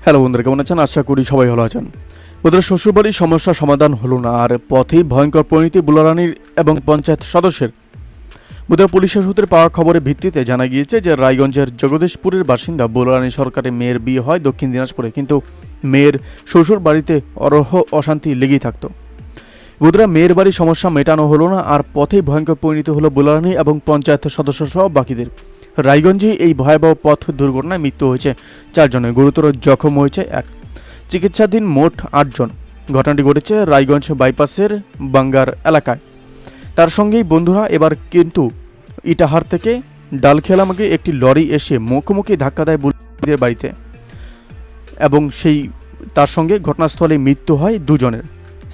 Hello বন্ধুরা, কেমন আছেন? আশা করি সবাই ভালো আছেন। বন্ধুরা, শ্বশুরবাড়ির সমস্যা সমাধান হলো না, আর পথেই ভয়ঙ্কর পরিণতি বুলারানীর এবং পঞ্চায়েত সদস্যের। বন্ধুরা, পুলিশের সূত্রে পাওয়া খবরের ভিত্তিতে জানা গিয়েছে যে রায়গঞ্জের জগদীশপুরের বাসিন্দা বুলারানী সরকারের মেয়ের বিয়ে হয় দক্ষিণ দিনাজপুরে, কিন্তু মেয়ের শ্বশুর বাড়িতে অরহ অশান্তি লেগেই থাকতো। বন্ধুরা, মেয়ের বাড়ির সমস্যা মেটানো হলো না, আর পথেই ভয়ঙ্কর পরিণতি হলো বুলারানী এবং পঞ্চায়েত সদস্য সহ বাকিদের। রায়গঞ্জে এই ভয়াবহ পথ দুর্ঘটনায় মৃত্যু হয়েছে 4 জনের, গুরুতর জখম হয়েছে 1, চিকিৎসাধীন মোট 8 জন। ঘটনাটি ঘটেছে রায়গঞ্জ বাইপাসের বাঙ্গার এলাকায়। তার সঙ্গেই বন্ধুরা, এবার কিন্তু ইটাহার থেকে ডালখেলামাকে একটি লরি এসে মুখোমুখি ধাক্কা দেয় বুলাদের বাড়িতে, এবং তার সঙ্গে ঘটনাস্থলে মৃত্যু হয় 2 জনের।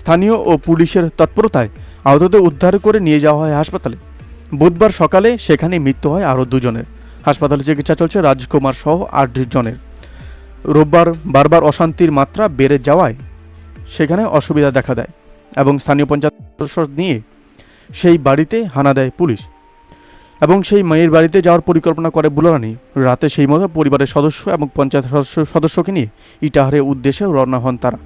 স্থানীয় ও পুলিশের তৎপরতায় আহতদের উদ্ধার করে নিয়ে যাওয়া হয় হাসপাতালে। বুধবার সকালে সেখানে মৃত্যু হয় আরও 2 জনের। হাসপাতালে চিকিৎসা চলছে রাজকুমার সহ 8 জনের। রোববার বারবার অশান্তির মাত্রা বেড়ে যাওয়ায় সেখানে অসুবিধা দেখা দেয় এবং স্থানীয় পঞ্চায়েত সদস্য নিয়ে সেই বাড়িতে হানা দেয় পুলিশ, এবং সেই মেয়ের বাড়িতে যাওয়ার পরিকল্পনা করে বুলারানী। রাতে সেই মতো পরিবারের সদস্য এবং পঞ্চায়েত সদস্যকে নিয়ে ইটাহারের উদ্দেশ্যে রওনা হন তারা।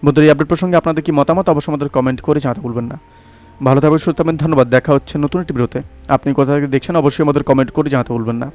বন্ধুরা, এই আপডেট প্রসঙ্গে আপনাদের কি মতামত অবশ্যই আমাদের কমেন্ট করে জানাতে ভুলবেন না। ভালো থাকবেন, সুস্থ থাকবেন, ধন্যবাদ। দেখা হচ্ছে নতুন একটি ভিডিওতে। আপনি কোথা থেকে দেখছেন অবশ্যই আমাদের কমেন্ট করে জানাতে ভুলবেন না।